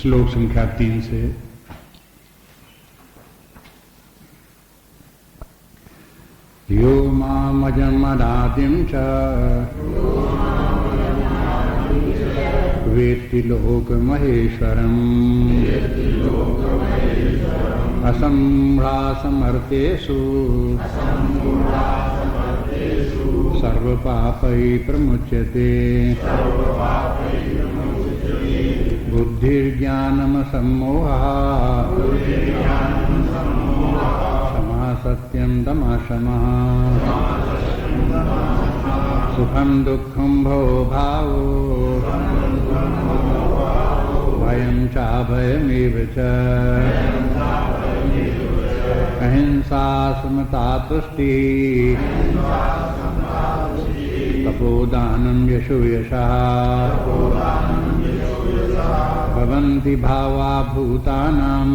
श्लोक संख्या 3 से। यो मामजमनादिं च वेत्ति लोकमहेश्वरम् असम्भ्रासमर्तेषु सर्वपापै प्रमुच्यते बुद्धिर्ज्ञानमसम्मोहः क्षमा सत्यं दमशमः सुखं दुःखं भवो भावो भयं चाभयमेव च अहिंसा समता तुष्टिः तपोदानं यशो यशः भवन्ति भावा भूतानां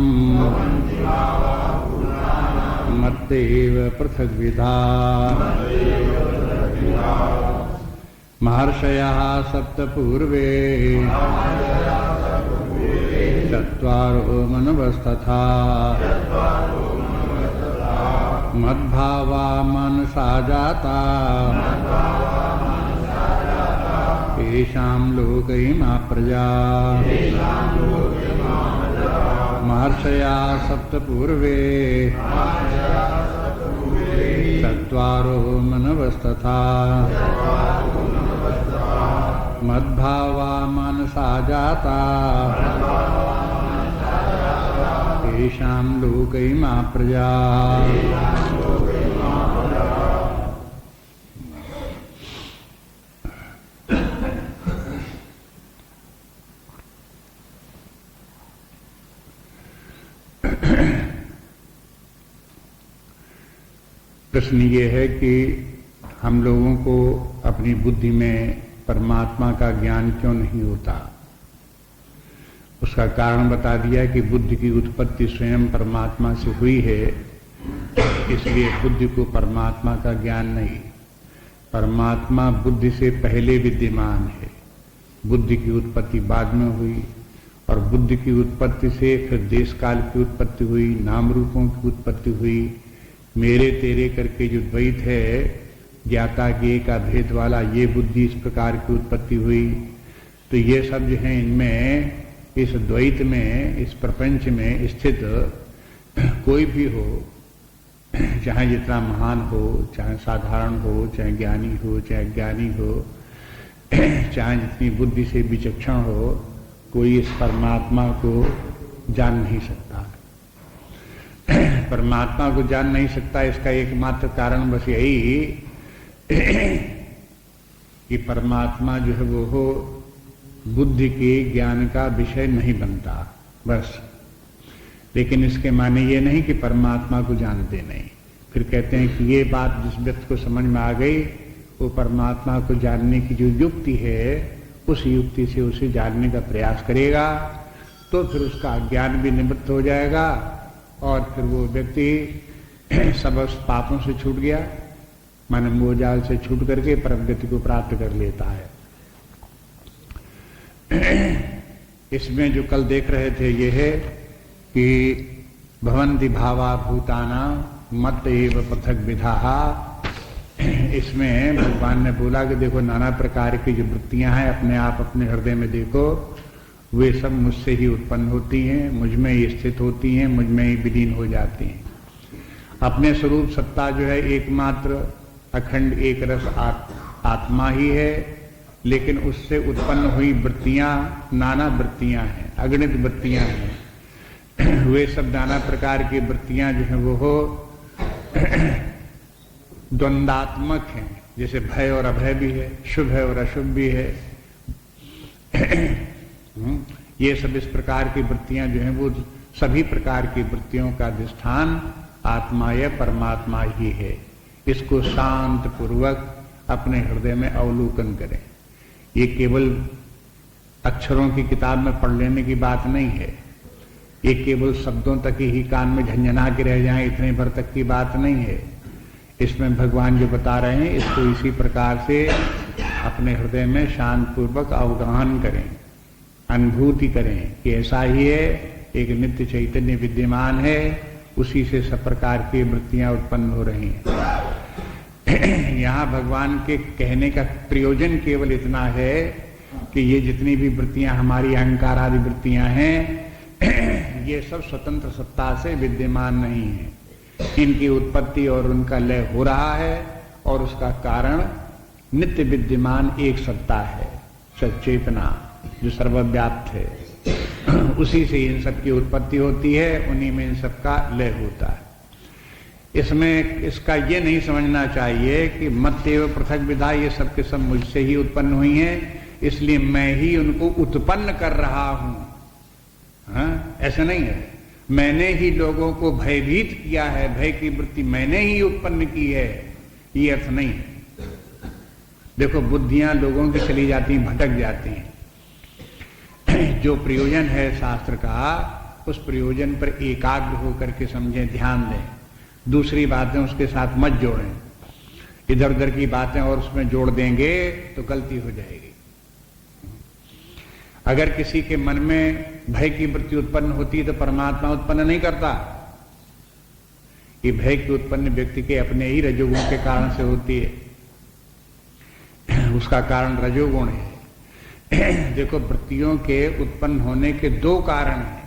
मत्तेव पृथग्विधा। महर्षयः सप्त पूर्वे चत्वारो मनवस्तथा मद्भावा मनसा जाता येषां लोक इमा प्रजा। महर्षयः सप्त पूर्वे चत्वारो मनवस्तथा मद्भावा मनसा जाता येषां लोक इमा प्रजा। प्रश्न ये है कि हम लोगों को अपनी बुद्धि में परमात्मा का ज्ञान क्यों नहीं होता। उसका कारण बता दिया कि बुद्धि की उत्पत्ति स्वयं परमात्मा से हुई है, इसलिए बुद्धि को परमात्मा का ज्ञान नहीं। परमात्मा बुद्धि से पहले विद्यमान है, बुद्धि की उत्पत्ति बाद में हुई और बुद्धि की उत्पत्ति से फिर देश काल की उत्पत्ति हुई, नाम रूपों की उत्पत्ति हुई। मेरे तेरे करके जो द्वैत है, ज्ञाता ज्ञेय का भेद वाला, ये बुद्धि इस प्रकार की उत्पत्ति हुई। तो ये सब जो है इनमें, इस द्वैत में, इस प्रपंच में स्थित कोई भी हो, चाहे जितना महान हो, चाहे साधारण हो, चाहे ज्ञानी हो, चाहे अज्ञानी हो, चाहे जितनी बुद्धि से विचक्षण हो, कोई इस परमात्मा को जान नहीं सकता। परमात्मा को जान नहीं सकता, इसका एकमात्र कारण बस यही कि परमात्मा जो है वो हो बुद्धि के ज्ञान का विषय नहीं बनता, बस। लेकिन इसके माने ये नहीं कि परमात्मा को जानते नहीं। फिर कहते हैं कि ये बात जिस व्यक्ति को समझ में आ गई, वो परमात्मा को जानने की जो युक्ति है, उस युक्ति से उसे जानने का प्रयास करेगा, तो फिर उसका अज्ञान भी निवृत्त हो जाएगा और फिर वो व्यक्ति सब पापों से छूट गया, माने मोहजाल से छूट करके परम गति को प्राप्त कर लेता है। इसमें जो कल देख रहे थे ये है कि भवन्ति भावा भूताना मत एव पृथक विधाः। इसमें भगवान ने बोला कि देखो नाना प्रकार की जो वृत्तियां हैं अपने आप अपने हृदय में देखो, वे सब मुझसे ही उत्पन्न होती हैं, मुझ में ही स्थित होती हैं, मुझ में ही विलीन हो जाती हैं। अपने स्वरूप सत्ता जो है एकमात्र अखंड एक रस आत्मा ही है, लेकिन उससे उत्पन्न हुई वृत्तियां नाना वृत्तियां हैं, अगणित वृत्तियां हैं। वे सब नाना प्रकार की वृत्तियां जो है वो हो द्वंदात्मक हैं, जैसे भय और अभय भी है, शुभ है और अशुभ भी है। ये सब इस प्रकार की वृत्तियां जो हैं वो सभी प्रकार की वृत्तियों का अधिष्ठान आत्मा या परमात्मा ही है। इसको शांत पूर्वक अपने हृदय में अवलोकन करें। ये केवल अक्षरों की किताब में पढ़ लेने की बात नहीं है, ये केवल शब्दों तक ही कान में झंझना के रह जाएं इतने भर तक की बात नहीं है। इसमें भगवान जो बता रहे हैं इसको इसी प्रकार से अपने हृदय में शांत पूर्वक अवगाहन करें। अनुभूति करें कि ऐसा ही है, एक नित्य चैतन्य विद्यमान है, उसी से सब प्रकार की वृत्तियां उत्पन्न हो रही हैं। यहाँ भगवान के कहने का प्रयोजन केवल इतना है कि ये जितनी भी वृत्तियां हमारी अहंकार आदि वृत्तियां हैं, ये सब स्वतंत्र सत्ता से विद्यमान नहीं है। इनकी उत्पत्ति और उनका लय हो रहा है और उसका कारण नित्य विद्यमान एक सत्ता है, सचेतना, जो सर्वव्याप्त है। उसी से इन सब की उत्पत्ति होती है, उन्हीं में इन सब का लय होता है। इसमें इसका ये नहीं समझना चाहिए कि मत एवं पृथक विधा, ये सब के सब मुझसे ही उत्पन्न हुई हैं, इसलिए मैं ही उनको उत्पन्न कर रहा हूं। हाँ, ऐसा नहीं है। मैंने ही लोगों को भयभीत किया है, भय की वृत्ति मैंने ही उत्पन्न की है, ये अर्थ नहीं है। देखो, बुद्धियां लोगों की चली जाती हैं, भटक जाती हैं। जो प्रयोजन है शास्त्र का, उस प्रयोजन पर एकाग्र होकर के समझें, ध्यान दें। दूसरी बातें उसके साथ मत जोड़ें। इधर उधर की बातें और उसमें जोड़ देंगे तो गलती हो जाएगी। अगर किसी के मन में भय की वृत्ति उत्पन्न होती है तो परमात्मा उत्पन्न नहीं करता। ये भय की उत्पन्न व्यक्ति के अपने ही रजोगुण के कारण से होती है। उसका कारण रजोगुण है। देखो, वृत्तियों के उत्पन्न होने के दो कारण हैं।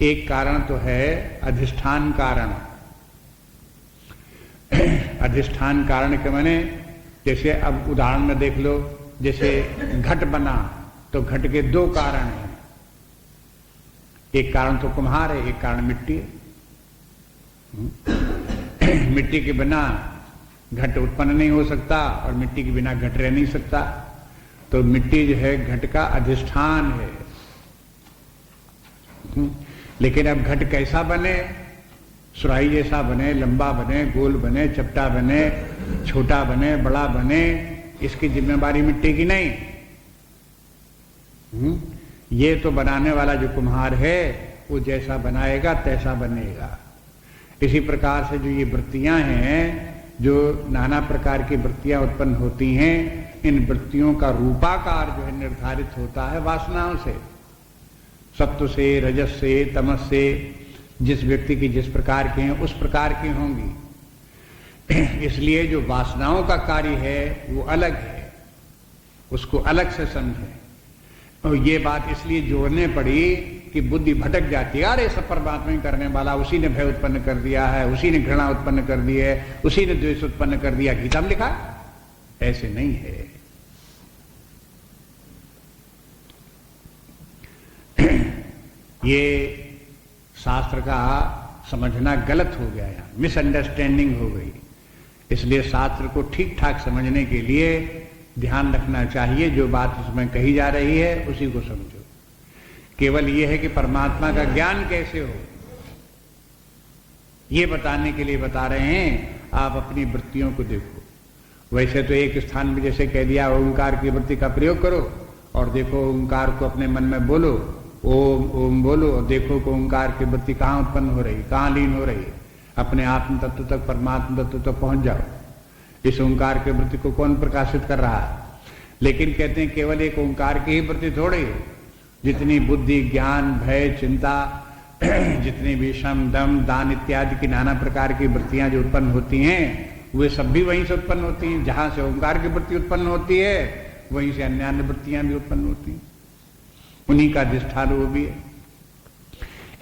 एक कारण तो है अधिष्ठान कारण। अधिष्ठान कारण के माने, जैसे अब उदाहरण में देख लो, जैसे घट बना तो घट के दो कारण हैं। एक कारण तो कुम्हार है, एक कारण मिट्टी है। मिट्टी के बिना घट उत्पन्न नहीं हो सकता और मिट्टी के बिना घट रह नहीं सकता। तो मिट्टी जो है घट का अधिष्ठान है। लेकिन अब घट कैसा बने? सुराही जैसा बने, लंबा बने, गोल बने, चपटा बने, छोटा बने, बड़ा बने, इसकी जिम्मेवारी मिट्टी की नहीं। ये तो बनाने वाला जो कुम्हार है वो जैसा बनाएगा तैसा बनेगा। इसी प्रकार से जो ये वृत्तियां हैं, जो नाना प्रकार की वृत्तियां उत्पन्न होती हैं, इन वृत्तियों का रूपाकार जो है निर्धारित होता है वासनाओं से, सत्व से, रजस से, तमस से। जिस व्यक्ति की जिस प्रकार की हैं उस प्रकार की होंगी। इसलिए जो वासनाओं का कार्य है वो अलग है, उसको अलग से समझें। और ये बात इसलिए जोड़ने पड़ी कि बुद्धि भटक जाती है। अरे सब परमात्मा ही करने वाला, उसी ने भय उत्पन्न कर दिया है, उसी ने घृणा उत्पन्न कर दी है, उसी ने द्वेष उत्पन्न कर दिया, गीता में लिखा। ऐसे नहीं है। ये शास्त्र का समझना गलत हो गया, यहाँ मिसअंडरस्टैंडिंग हो गई। इसलिए शास्त्र को ठीक ठाक समझने के लिए ध्यान रखना चाहिए, जो बात उसमें कही जा रही है उसी को समझो। केवल ये है कि परमात्मा का ज्ञान कैसे हो, ये बताने के लिए बता रहे हैं। आप अपनी वृत्तियों को देखो। वैसे तो एक स्थान में जैसे कह दिया, ओंकार की वृत्ति का प्रयोग करो और देखो ओंकार को अपने मन में बोलो, ओम ओम बोलो और देखो कि ओंकार की वृत्ति कहाँ उत्पन्न हो रही, कहाँ लीन हो रही। अपने आत्म तत्व तक, परमात्मा तत्व तक पहुंच जाओ। इस ओंकार की वृत्ति को कौन प्रकाशित कर रहा है? लेकिन कहते हैं केवल एक ओंकार की ही वृत्ति थोड़ी है। जितनी बुद्धि, ज्ञान, भय, चिंता, जितनी भी शम, दम, दान इत्यादि की नाना प्रकार की वृत्तियां जो उत्पन्न होती हैं, वे सब भी वहीं से उत्पन्न होती हैं। जहां से ओंकार की वृत्ति उत्पन्न होती है, वहीं से अन्य अन्य वृत्तियां भी उत्पन्न होती हैं। उन्हीं का अधिष्ठान वो भी है।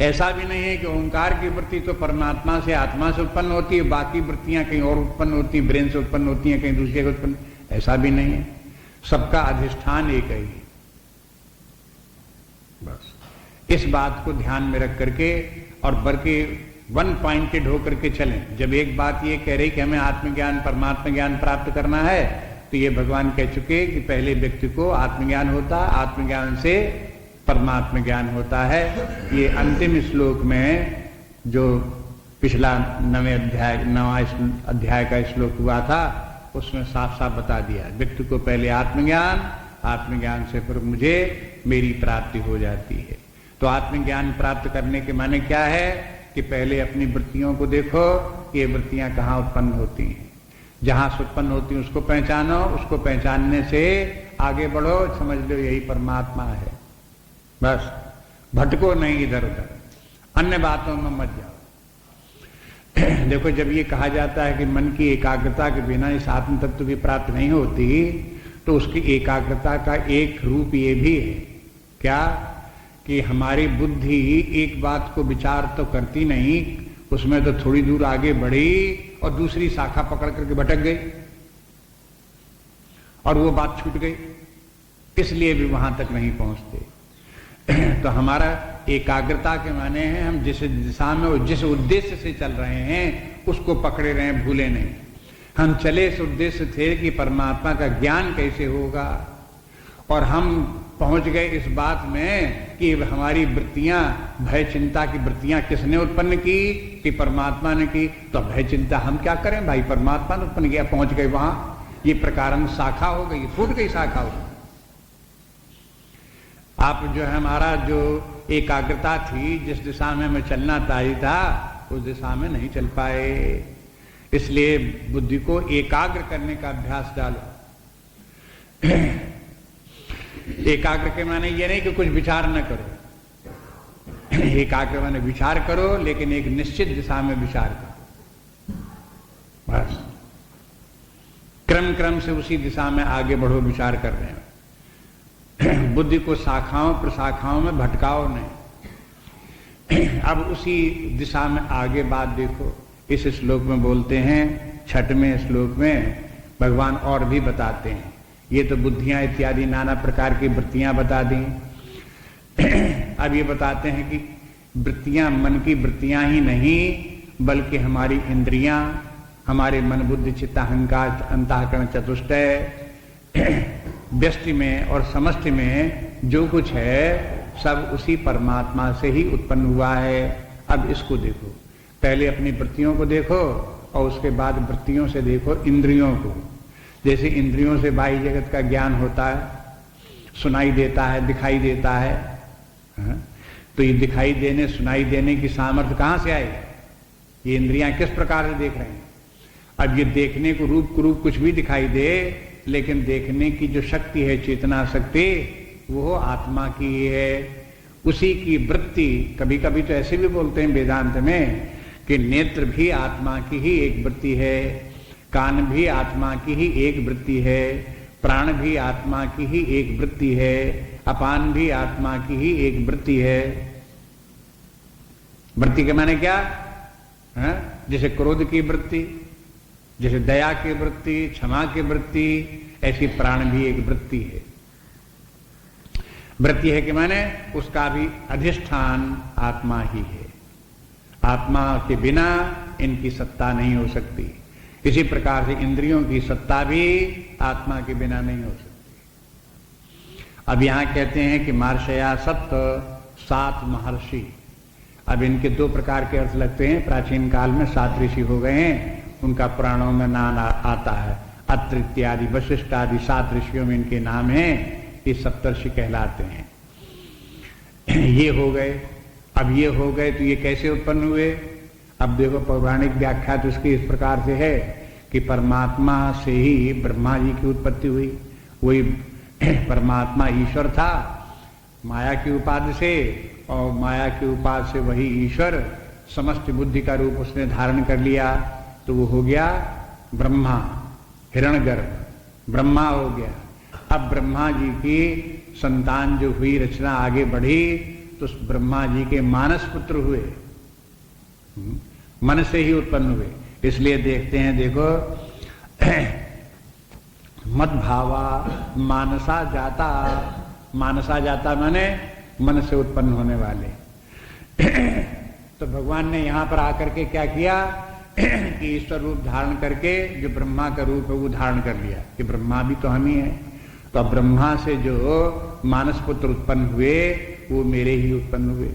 ऐसा भी नहीं है कि ओंकार की वृत्ति तो परमात्मा से, आत्मा से उत्पन्न होती है, बाकी वृत्तियां कहीं और उत्पन्न होती हैं, ब्रेन से उत्पन्न होती हैं, कहीं दूसरे से उत्पन्न। ऐसा भी नहीं है। सबका अधिष्ठान एक ही है। बस इस बात को ध्यान में रख करके और बल्कि वन पॉइंटेड होकर के चलें। जब एक बात ये कह रही कि हमें आत्मज्ञान, परमात्मा ज्ञान प्राप्त करना है, तो ये भगवान कह चुके कि पहले व्यक्ति को आत्मज्ञान होता, आत्मज्ञान से परमात्मा ज्ञान होता है। ये अंतिम श्लोक में जो पिछला 9वां अध्याय का श्लोक हुआ था, उसमें साफ साफ बता दिया, व्यक्ति को पहले आत्मज्ञान, आत्मज्ञान से फिर मुझे मेरी प्राप्ति हो जाती है। तो आत्मज्ञान प्राप्त करने के माने क्या है कि पहले अपनी वृत्तियों को देखो कि ये वृत्तियां कहाँ उत्पन्न होती हैं। जहां से उत्पन्न होती हैं उसको पहचानो, उसको पहचानने से आगे बढ़ो, समझ लो यही परमात्मा है, बस भटको नहीं इधर उधर, अन्य बातों में मत जाओ। देखो, जब ये कहा जाता है कि मन की एकाग्रता के बिना इस आत्म तत्व की प्राप्ति नहीं होती, तो उसकी एकाग्रता का एक रूप ये भी है, क्या कि हमारी बुद्धि एक बात को विचार तो करती नहीं, उसमें तो थोड़ी दूर आगे बढ़ी और दूसरी शाखा पकड़ करके भटक गई और वो बात छूट गई, इसलिए भी वहां तक नहीं पहुंचते। तो हमारा एकाग्रता के माने हैं हम जिस दिशा में और जिस उद्देश्य से चल रहे हैं उसको पकड़े रहे, भूले नहीं। हम चले इस उद्देश्य थे कि परमात्मा का ज्ञान कैसे होगा, और हम पहुंच गए इस बात में कि हमारी वृत्तियां, भय चिंता की वृत्तियां किसने उत्पन्न की? कि परमात्मा ने की। तो भय चिंता हम क्या करें भाई, परमात्मा ने उत्पन्न किया, पहुंच गए वहां, ये प्रकारम शाखा हो गई, फूट गई शाखा हो गई। आप जो है हमारा जो एकाग्रता थी, जिस दिशा में हमें चलना चाहिए था, उस दिशा में नहीं चल पाए। इसलिए बुद्धि को एकाग्र करने का अभ्यास डालो। एकाग्र के माने ये नहीं कि कुछ विचार न करो, एकाग्र माने विचार करो, लेकिन एक निश्चित दिशा में विचार करो, बस क्रम क्रम से उसी दिशा में आगे बढ़ो, विचार कर रहे हैं। बुद्धि को शाखाओं प्रशाखाओं में भटकाओ नहीं। अब उसी दिशा में आगे बात देखो, इस श्लोक में बोलते हैं, 6वें श्लोक में भगवान और भी बताते हैं। ये तो बुद्धियां इत्यादि नाना प्रकार की वृत्तियां बता दी। अब ये बताते हैं कि वृत्तियां मन की वृत्तियां ही नहीं, बल्कि हमारी इंद्रियां, हमारे मन बुद्धि चित्त अहंकार अंतःकरण चतुष्टय, व्यष्टि में और समष्टि में जो कुछ है सब उसी परमात्मा से ही उत्पन्न हुआ है। अब इसको देखो, पहले अपनी वृत्तियों को देखो और उसके बाद वृत्तियों से देखो इंद्रियों को। जैसे इंद्रियों से बाह्य जगत का ज्ञान होता है, सुनाई देता है, दिखाई देता है, तो ये दिखाई देने सुनाई देने की सामर्थ्य कहां से आई? ये इंद्रियां किस प्रकार से देख रहे हैं? अब ये देखने को रूप कुरूप कुछ भी दिखाई दे, लेकिन देखने की जो शक्ति है, चेतना शक्ति, वो आत्मा की है, उसी की वृत्ति। कभी कभी तो ऐसे भी बोलते हैं वेदांत में कि नेत्र भी आत्मा की ही एक वृत्ति है, कान भी आत्मा की ही एक वृत्ति है, प्राण भी आत्मा की ही एक वृत्ति है, अपान भी आत्मा की ही एक वृत्ति है। वृत्ति के माने क्या है? जैसे क्रोध की वृत्ति, जैसे दया की वृत्ति, क्षमा की वृत्ति, ऐसी प्राण भी एक वृत्ति है। वृत्ति है कि माने उसका भी अधिष्ठान आत्मा ही है। आत्मा के बिना इनकी सत्ता नहीं हो सकती। इसी प्रकार से इंद्रियों की सत्ता भी आत्मा के बिना नहीं हो सकती। अब यहां कहते हैं कि मार्शया सत्व 7 महर्षि। अब इनके 2 प्रकार के अर्थ लगते हैं। प्राचीन काल में 7 ऋषि हो गए हैं, उनका पुराणों में नाम आता है। अत्रि इत्यादि वशिष्ठ आदि 7 ऋषियों में इनके नाम हैं, ये सप्तर्षि कहलाते हैं। ये हो गए। अब ये हो गए तो ये कैसे उत्पन्न हुए? अब देखो, पौराणिक व्याख्या तो इसकी इस प्रकार से है कि परमात्मा से ही ब्रह्मा जी की उत्पत्ति हुई। वही परमात्मा ईश्वर था माया की उपाधि से, और माया की उपाधि से वही ईश्वर समस्त बुद्धि का रूप उसने धारण कर लिया, तो वो हो गया ब्रह्मा, हिरण्यगर्भ ब्रह्मा हो गया। अब ब्रह्मा जी की संतान जो हुई, रचना आगे बढ़ी, तो ब्रह्मा जी के मानस पुत्र हुए, मन से ही उत्पन्न हुए। इसलिए देखते हैं, देखो मद भावा मानसा जाता। मानसा जाता माने मन से उत्पन्न होने वाले। तो भगवान ने यहां पर आकर के क्या किया कि ईश्वर रूप धारण करके जो ब्रह्मा का रूप है वो धारण कर लिया कि ब्रह्मा भी तो हम ही हैं। तो अब ब्रह्मा से जो मानस पुत्र उत्पन्न हुए वो मेरे ही उत्पन्न हुए।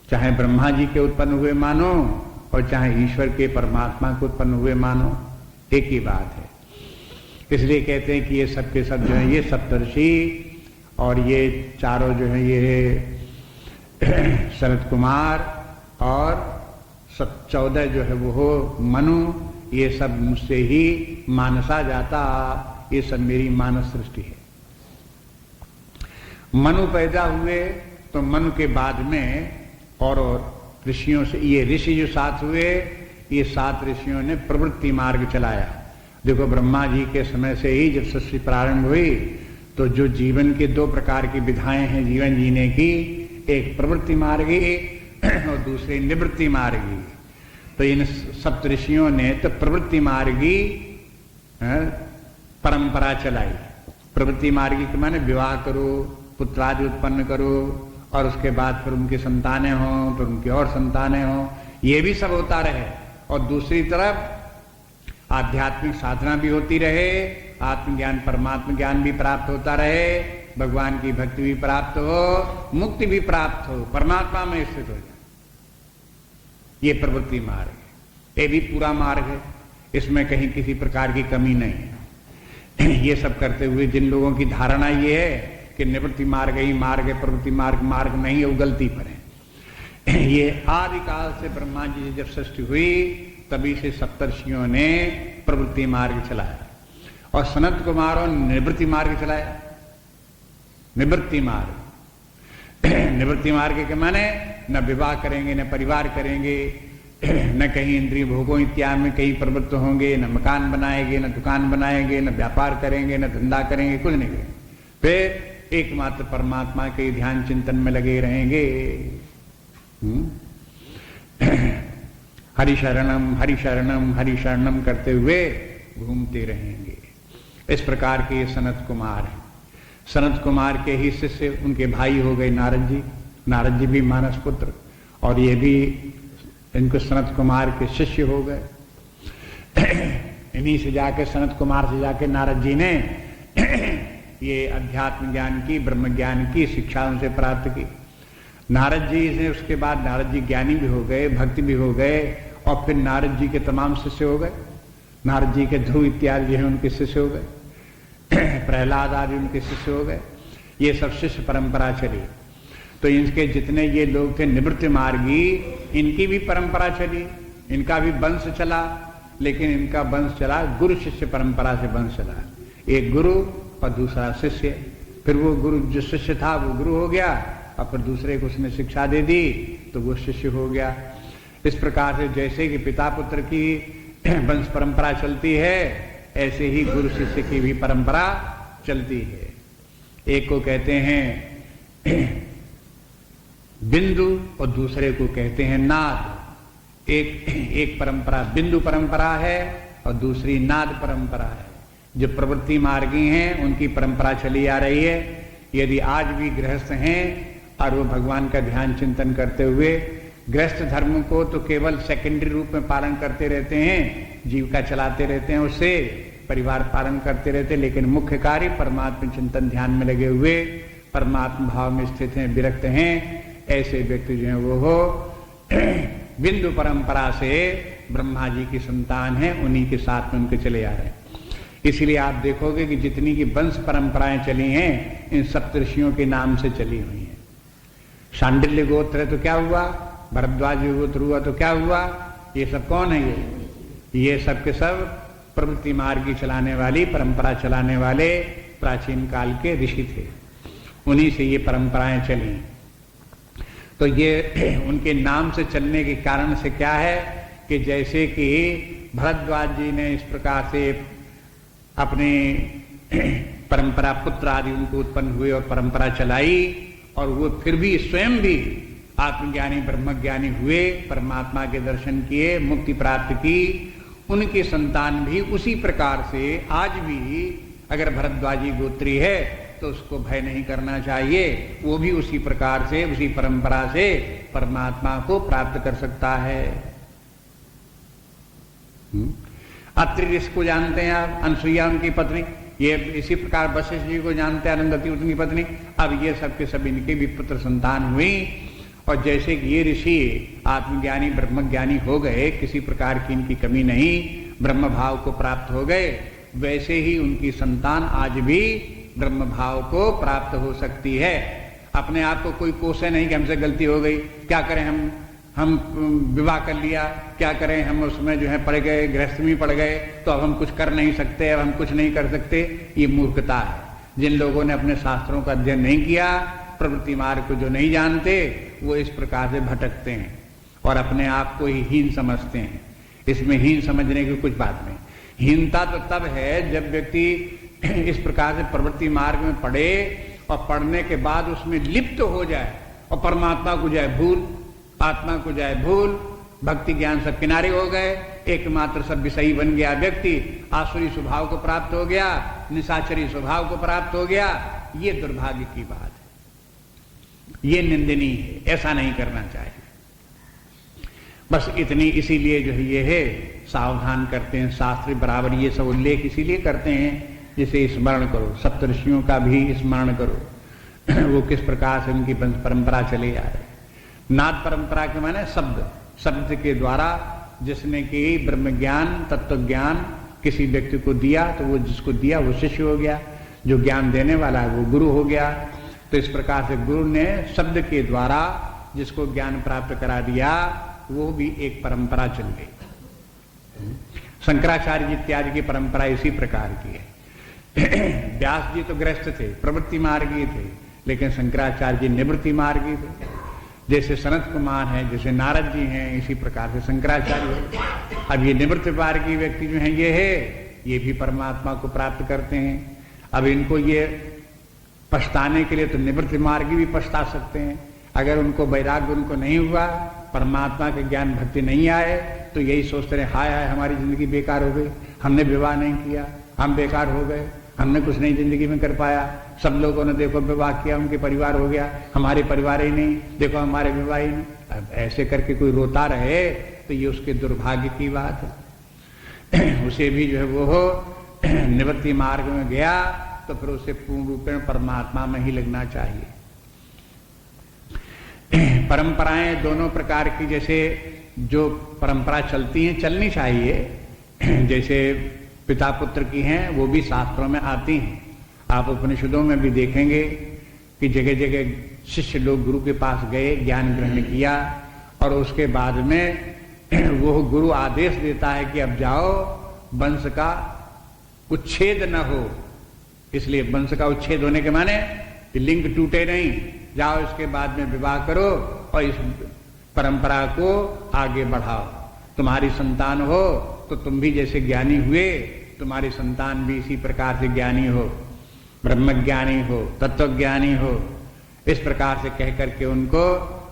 चाहे ब्रह्मा जी के उत्पन्न हुए मानो और चाहे ईश्वर के परमात्मा के उत्पन्न हुए मानो, एक ही बात है। इसलिए कहते हैं कि ये सब के सब जो है ये सप्तर्षि और ये चारों जो है ये शरद कुमार और 14 जो है वो हो मनु, ये सब मुझसे ही मानसा जाता। ये सब मेरी मानस सृष्टि है। मनु पैदा हुए तो मनु के बाद में और ऋषियों से, ये ऋषि जो 7 हुए, ये 7 ऋषियों ने प्रवृत्ति मार्ग चलाया। देखो ब्रह्मा जी के समय से ही जब सृष्टि प्रारंभ हुई तो जो जीवन के 2 प्रकार की विधाएं हैं जीवन जीने की, एक प्रवृत्ति मार्गी और दूसरी निवृत्ति मार्गी। तो इन सप्तऋषियों ने तो प्रवृत्ति मार्गी परंपरा चलाई। प्रवृत्ति मार्गी के माने विवाह करो, पुत्रादि उत्पन्न करो और उसके बाद फिर उनकी संतानें हों, फिर उनकी और संतानें हों, ये भी सब होता रहे। और दूसरी तरफ आध्यात्मिक साधना भी होती रहे, आत्मज्ञान परमात्म ज्ञान भी प्राप्त होता रहे, भगवान की भक्ति भी प्राप्त हो, मुक्ति भी प्राप्त हो, परमात्मा में स्थित हो जाए। ये प्रवृत्ति मार्ग है, ये भी पूरा मार्ग है, इसमें कहीं किसी प्रकार की कमी नहीं है। ये सब करते हुए जिन लोगों की धारणा ये है कि निवृत्ति मार्ग ही मार्ग है, प्रवृत्ति मार्ग नहीं है, वो गलती पर है। ये आदिकाल से ब्रह्मा जी जब सृष्टि हुई तभी से सप्तर्षियों ने प्रवृत्ति मार्ग चलाया और सनत कुमारों ने निवृत्ति मार्ग चलाया। निवृत्ति मार्ग, निवृत्ति मार्ग के माने न विवाह करेंगे, न परिवार करेंगे, न कहीं इंद्रिय भोगों इत्यादि में कहीं प्रवृत्त होंगे, न मकान बनाएंगे, न दुकान बनाएंगे, न व्यापार करेंगे, न धंधा करेंगे, कुछ नहीं करेंगे। फिर एकमात्र परमात्मा के ध्यान चिंतन में लगे रहेंगे। हरि शरणम हरि शरणम हरि शरणम करते हुए घूमते रहेंगे। इस प्रकार के ये सनत कुमार हैं। सनत कुमार के ही शिष्य उनके भाई हो गए नारद जी। नारद जी भी मानस पुत्र, और ये भी इनको सनत कुमार के शिष्य हो गए। इन्हीं से जाके सनत कुमार से जाके नारद जी ने ये अध्यात्म ज्ञान की, ब्रह्म ज्ञान की शिक्षा उनसे प्राप्त की। नारद जी से उसके बाद नारद जी ज्ञानी भी हो गए, भक्ति भी हो गए, और फिर नारद जी के तमाम शिष्य हो गए। नारद जी के ध्रुव इत्यादि जो है उनके शिष्य हो गए, प्रहलाद आदि उनके शिष्य हो गए। ये सब शिष्य परंपरा चली। तो इनके जितने ये लोग थे निवृत्ति मार्गी, इनकी भी परंपरा चली, इनका भी वंश चला, लेकिन इनका वंश चला गुरु शिष्य परंपरा से वंश चला। एक गुरु और दूसरा शिष्य। फिर वो गुरु जो शिष्य था वो गुरु हो गया, और फिर दूसरे को उसने शिक्षा दे दी तो वो शिष्य हो गया। इस प्रकार से जैसे कि पिता पुत्र की वंश परंपरा चलती है, ऐसे ही गुरु शिष्य की भी परंपरा चलती है। एक को कहते हैं बिंदु और दूसरे को कहते हैं नाद। एक परंपरा बिंदु परंपरा है और दूसरी नाद परंपरा है। जो प्रवृत्ति मार्गी हैं उनकी परंपरा चली आ रही है। यदि आज भी गृहस्थ हैं और वो भगवान का ध्यान चिंतन करते हुए गृहस्थ धर्म को तो केवल सेकेंडरी रूप में पालन करते रहते हैं, जीविका चलाते रहते हैं, उससे परिवार पालन करते रहते हैं, लेकिन मुख्य कार्य परमात्मा चिंतन ध्यान में लगे हुए परमात्मा भाव में स्थित हैं, विरक्त हैं, ऐसे व्यक्ति जो है वो हो बिंदु परंपरा से ब्रह्मा जी की संतान है, उन्हीं के साथ में उनके चले आ रहे हैं। इसलिए आप देखोगे कि जितनी की वंश परंपराएं चली हैं इन सप्तऋषियों के नाम से चली हुई हैं। शांडिल्य गोत्र है तो क्या हुआ, भरद्वाज गोत्र हुआ तो क्या हुआ, ये सब कौन है? ये सब के सब प्रवृत्ति मार्ग की चलाने वाली, परंपरा चलाने वाले प्राचीन काल के ऋषि थे, उन्हीं से ये परंपराएं चली। तो ये उनके नाम से चलने के कारण से क्या है कि जैसे कि भरद्वाज जी ने इस प्रकार से अपने परंपरा पुत्र आदि उनको उत्पन्न हुए और परंपरा चलाई, और वो फिर भी स्वयं भी आत्मज्ञानी ब्रह्मज्ञानी हुए, परमात्मा के दर्शन किए, मुक्ति प्राप्त की, उनकी संतान भी उसी प्रकार से आज भी अगर भरद्वाजी गोत्री है तो उसको भय नहीं करना चाहिए, वो भी उसी प्रकार से उसी परंपरा से परमात्मा को प्राप्त कर सकता है। अत्रि ऋषि को जानते हैं आप, अनसुईया उनकी पत्नी, ये इसी प्रकार वशिष्ठ जी को जानते हैं, अरुंधति उनकी पत्नी। अब ये सबके सब इनके भी पुत्र संतान हुई, और जैसे कि ये ऋषि आत्मज्ञानी ब्रह्मज्ञानी हो गए, किसी प्रकार की इनकी कमी नहीं, ब्रह्म भाव को प्राप्त हो गए, वैसे ही उनकी संतान आज भी ब्रह्म भाव को प्राप्त हो सकती है। अपने आप को कोई कोसे नहीं कि हमसे गलती हो गई, क्या करें, हम विवाह कर लिया, क्या करें, हम उसमें जो है पड़ गए, गृहस्थ में पड़ गए, तो अब हम कुछ कर नहीं सकते, अब हम कुछ नहीं कर सकते, ये मूर्खता है। जिन लोगों ने अपने शास्त्रों का अध्ययन नहीं किया, प्रवृत्ति मार्ग को जो नहीं जानते, वो इस प्रकार से भटकते हैं और अपने आप को ही हीन समझते हैं। इसमें हीन समझने की कुछ बात नहीं। हीनता तो तब है जब व्यक्ति इस प्रकार से प्रवृत्ति मार्ग में पढ़े और पढ़ने के बाद उसमें लिप्त हो जाए और परमात्मा को जाए भूल, आत्मा को जाए भूल, भक्ति ज्ञान सब किनारे हो गए, एकमात्र सब विषयी बन गया व्यक्ति, आसुरी स्वभाव को प्राप्त हो गया, निशाचरी स्वभाव को प्राप्त हो गया। ये दुर्भाग्य की बात है, ये निंदनीय है, ऐसा नहीं करना चाहिए। बस इतनी, इसीलिए जो है ये है सावधान करते हैं शास्त्री बराबर ये सब उल्लेख इसीलिए करते हैं जिसे स्मरण करो, सप्तऋषियों का भी स्मरण करो, वो किस प्रकार से उनकी वंश परंपरा चले आ रही। नाद परंपरा के माने शब्द, शब्द के द्वारा जिसने कि ब्रह्म ज्ञान तत्व ज्ञान किसी व्यक्ति को दिया तो वो जिसको दिया वो शिष्य हो गया, जो ज्ञान देने वाला है वो गुरु हो गया। तो इस प्रकार से गुरु ने शब्द के द्वारा जिसको ज्ञान प्राप्त करा दिया वो भी एक परंपरा चल गई। शंकराचार्य जी इत्यादि की परंपरा इसी प्रकार की है। व्यास जी तो गृहस्थ थे, प्रवृत्ति मार्गी थे, लेकिन शंकराचार्य जी निवृत्ति मार्गी थे। जैसे सनत कुमार हैं, जैसे नारद जी हैं, इसी प्रकार से शंकराचार्य। अब ये निवृत्त मार्गी व्यक्ति जो हैं ये है, ये भी परमात्मा को प्राप्त करते हैं। अब इनको ये पछताने के लिए तो निवृत्त मार्गी भी पछता सकते हैं। अगर उनको वैराग्य उनको नहीं हुआ, परमात्मा के ज्ञान भक्ति नहीं आए, तो यही सोचते रहे हाय हाय हमारी जिंदगी बेकार हो गई, हमने विवाह नहीं किया, हम बेकार हो गए, हमने कुछ नई जिंदगी में कर पाया, सब लोगों ने देखो विवाह किया, उनके परिवार हो गया, हमारे परिवार ही नहीं, देखो हमारे विवाह ही नहीं। अब ऐसे करके कोई रोता रहे तो ये उसके दुर्भाग्य की बात है। उसे भी जो है वो निवृत्ति मार्ग में गया तो फिर उसे पूर्ण रूप में परमात्मा में ही लगना चाहिए। परंपराएं दोनों प्रकार की, जैसे जो परंपरा चलती हैं चलनी चाहिए, जैसे पिता पुत्र की हैं वो भी शास्त्रों में आती हैं। आप उपनिषदों में भी देखेंगे कि जगह जगह शिष्य लोग गुरु के पास गए, ज्ञान ग्रहण किया और उसके बाद में वो गुरु आदेश देता है कि अब जाओ, वंश का उच्छेद न हो। इसलिए वंश का उच्छेद होने के माने लिंग टूटे नहीं, जाओ इसके बाद में विवाह करो और इस परंपरा को आगे बढ़ाओ। तुम्हारी संतान हो तो तुम भी जैसे ज्ञानी हुए, तुम्हारी संतान भी इसी प्रकार से ज्ञानी हो, ब्रह्मज्ञानी हो, तत्वज्ञानी हो। इस प्रकार से कह करके उनको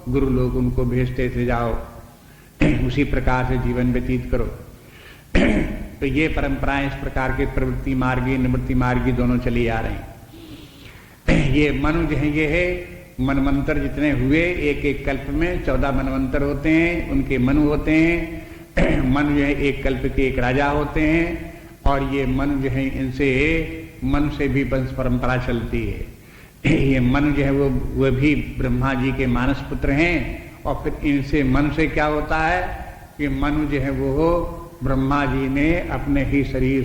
गुरु लोग उनको भेजते थे, जाओ उसी प्रकार से जीवन व्यतीत करो। तो ये परंपराएं इस प्रकार के प्रवृत्ति मार्गी निवृत्ति मार्गी दोनों चली आ रही। ये मनु जो है ये है, मनवंतर जितने हुए, एक एक कल्प में 14 मनवंतर होते हैं, उनके मनु होते हैं। मन जो है एक कल्प के एक राजा होते हैं और ये मन जो है इनसे मन से भी वंश परंपरा चलती है। ये मन जो है वो भी ब्रह्मा जी के मानस पुत्र हैं और फिर इनसे मन से क्या होता है कि मनु जो है वो ब्रह्मा जी ने अपने ही शरीर